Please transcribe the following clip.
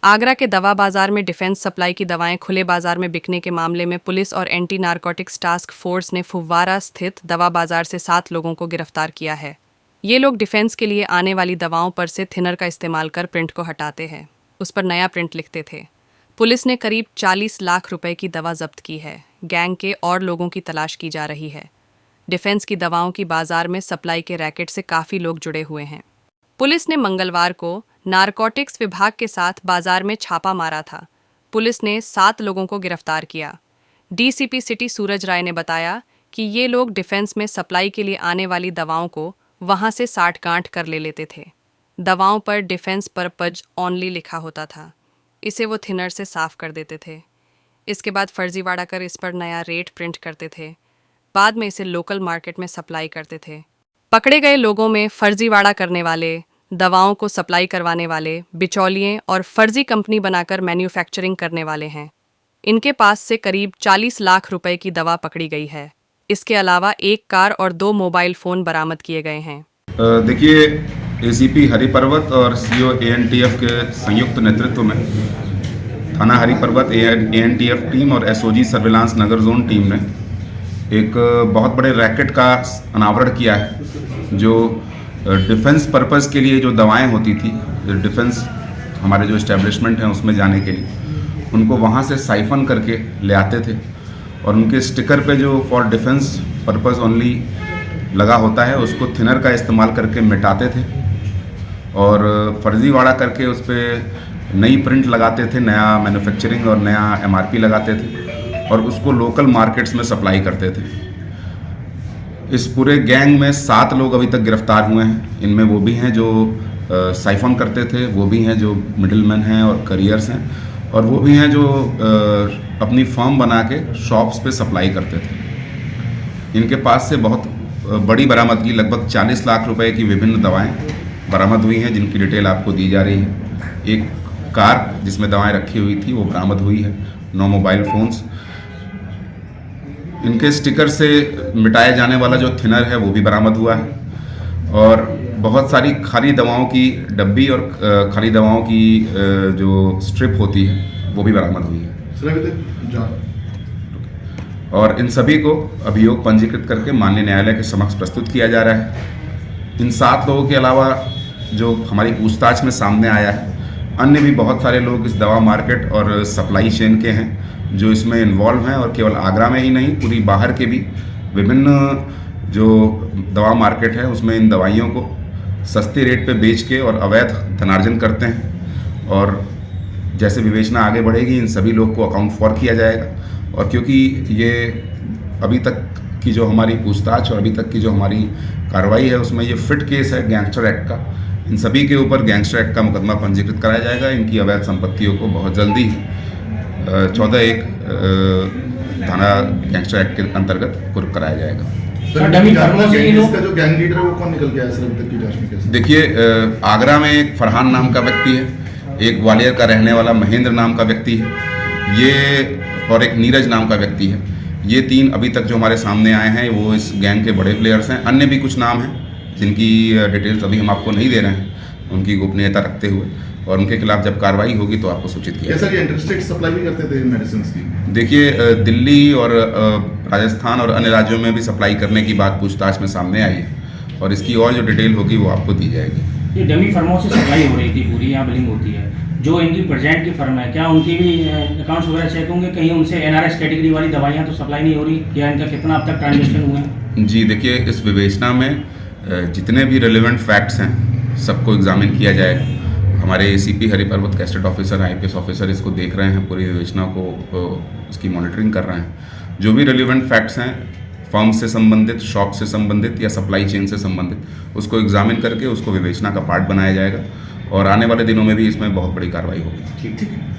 आगरा के दवा बाजार में डिफेंस सप्लाई की दवाएं खुले बाजार में बिकने के मामले में पुलिस और एंटी नारकोटिक्स टास्क फोर्स ने फुव्वारा स्थित दवा बाजार से 7 लोगों को गिरफ्तार किया है। ये लोग डिफेंस के लिए आने वाली दवाओं पर से थिनर का इस्तेमाल कर प्रिंट को हटाते हैं, उस पर नया प्रिंट लिखते थे। पुलिस ने करीब 40 लाख रुपए की दवा जब्त की है। गैंग के और लोगों की तलाश की जा रही है। डिफेंस की दवाओं की बाजार में सप्लाई के रैकेट से काफ़ी लोग जुड़े हुए हैं। पुलिस ने मंगलवार को नारकोटिक्स विभाग के साथ बाजार में छापा मारा था। पुलिस ने 7 लोगों को गिरफ्तार किया। डीसीपी सिटी सूरज राय ने बताया कि ये लोग डिफेंस में सप्लाई के लिए आने वाली दवाओं को वहां से साठगांठ कर ले लेते थे। दवाओं पर डिफेंस पर्पज ओनली लिखा होता था। इसे वो थिनर से साफ कर देते थे। इसके बाद फर्जीवाड़ा कर इस पर नया रेट प्रिंट करते थे। बाद में इसे लोकल मार्केट में सप्लाई करते थे। पकड़े गए लोगों में फर्जीवाड़ा करने वाले, दवाओं को सप्लाई करवाने वाले, बिचौलिए और फर्जी कंपनी बनाकर मैन्युफैक्चरिंग करने वाले हैं। इनके पास से करीब 40 लाख रुपए की दवा पकड़ी गई है। इसके अलावा 1 कार और 2 मोबाइल फोन बरामद किए गए हैं। देखिए, एसीपी हरिपर्वत और सीओ एएनटीएफ के संयुक्त नेतृत्व में थाना हरिपर्वत एएनटीएफ टीम और एसओजी सर्विलांस नगर जोन टीम ने एक बहुत बड़े रैकेट का अनावरण किया है। जो डिफेंस पर्पस के लिए जो दवाएं होती थी, डिफेंस हमारे जो इस्टेब्लिशमेंट हैं उसमें जाने के लिए, उनको वहाँ से साइफन करके ले आते थे और उनके स्टिकर पे जो फॉर डिफेंस पर्पस ओनली लगा होता है उसको थिनर का इस्तेमाल करके मिटाते थे और फर्जीवाड़ा करके उस पर नई प्रिंट लगाते थे, नया मैन्युफैक्चरिंग और नया एमआरपी लगाते थे और उसको लोकल मार्केट्स में सप्लाई करते थे। इस पूरे गैंग में 7 लोग अभी तक गिरफ्तार हुए हैं। इनमें वो भी हैं जो साइफन करते थे, वो भी हैं जो मिडिलमैन हैं और करियर्स हैं, और वो भी हैं जो अपनी फर्म बना के शॉप्स पे सप्लाई करते थे। इनके पास से बहुत बड़ी बरामदगी, लगभग 40 लाख रुपए की विभिन्न दवाएं बरामद हुई हैं, जिनकी डिटेल आपको दी जा रही है। एक कार जिसमें दवाएं रखी हुई थी वो बरामद हुई है, 9 मोबाइल फोन्स। इनके स्टिकर से मिटाए जाने वाला जो थिनर है वो भी बरामद हुआ है और बहुत सारी खाली दवाओं की डब्बी और खाली दवाओं की जो स्ट्रिप होती है वो भी बरामद हुई है। और इन सभी को अभियोग पंजीकृत करके माननीय न्यायालय के समक्ष प्रस्तुत किया जा रहा है। इन 7 लोगों के अलावा जो हमारी पूछताछ में सामने आया है, अन्य भी बहुत सारे लोग इस दवा मार्केट और सप्लाई चेन के हैं जो इसमें इन्वॉल्व हैं और केवल आगरा में ही नहीं, पूरी बाहर के भी विभिन्न जो दवा मार्केट है उसमें इन दवाइयों को सस्ते रेट पे बेच के और अवैध धनार्जन करते हैं। और जैसे विवेचना आगे बढ़ेगी इन सभी लोग को अकाउंट फॉर किया जाएगा। और क्योंकि ये अभी तक की जो हमारी पूछताछ और अभी तक की जो हमारी कार्रवाई है उसमें ये फिट केस है गैंगस्टर एक्ट का, इन सभी के ऊपर गैंगस्टर एक्ट का मुकदमा पंजीकृत कराया जाएगा। इनकी अवैध संपत्तियों को बहुत जल्दी 14(1) थाना गैंगस्टर एक्ट के अंतर्गत कुर्क कराया जाएगा। इसका जो गैंग लीडर है वो कौन निकल के आया सर अभी तक की जांच में कैसे? देखिए, आगरा में एक फरहान नाम का व्यक्ति है, एक ग्वालियर का रहने वाला महेंद्र नाम का व्यक्ति है, ये और एक नीरज नाम का व्यक्ति है। ये 3 अभी तक जो हमारे सामने आए हैं वो इस गैंग के बड़े प्लेयर्स हैं। अन्य भी कुछ नाम हैं जिनकी डिटेल्स अभी हम आपको नहीं दे रहे हैं, उनकी गोपनीयता रखते हुए, और उनके खिलाफ जब कार्रवाई होगी तो आपको सूचित किया जाएगा। इंटरस्टेट सप्लाई भी करते थे मेडिसिन की? देखिए, दिल्ली और राजस्थान और अन्य राज्यों में भी सप्लाई करने की बात पूछताछ में सामने आई है और इसकी और जो डिटेल होगी वो आपको दी जाएगी। ये डमी फर्मों से सप्लाई हो रही थी, पूरी यहाँ बिलिंग होती है। जो इनकी प्रेजेंट की फर्म है, क्या उनकी भी अकाउंट्स वगैरह चेक होंगे? कहीं उनसे एनआरएस कैटेगरी वाली दवाइयाँ तो सप्लाई नहीं हो रही, या इनका कितना अब तक ट्रांजेक्शन हुए हैं? जी देखिए, इस विवेचना में जितने भी रेलेवेंट फैक्ट्स हैं सबको एग्जामिन किया जाएगा। हमारे एसीपी हरिपर्वत कैस्टेड ऑफिसर, आईपीएस ऑफिसर इसको देख रहे हैं, पूरी विवेचना को इसकी मॉनिटरिंग कर रहे हैं। जो भी रेलेवेंट फैक्ट्स हैं फर्म से संबंधित, शॉप से संबंधित या सप्लाई चेन से संबंधित, उसको एग्जामिन करके उसको विवेचना का पार्ट बनाया जाएगा और आने वाले दिनों में भी इसमें बहुत बड़ी कार्रवाई होगी। ठीक है।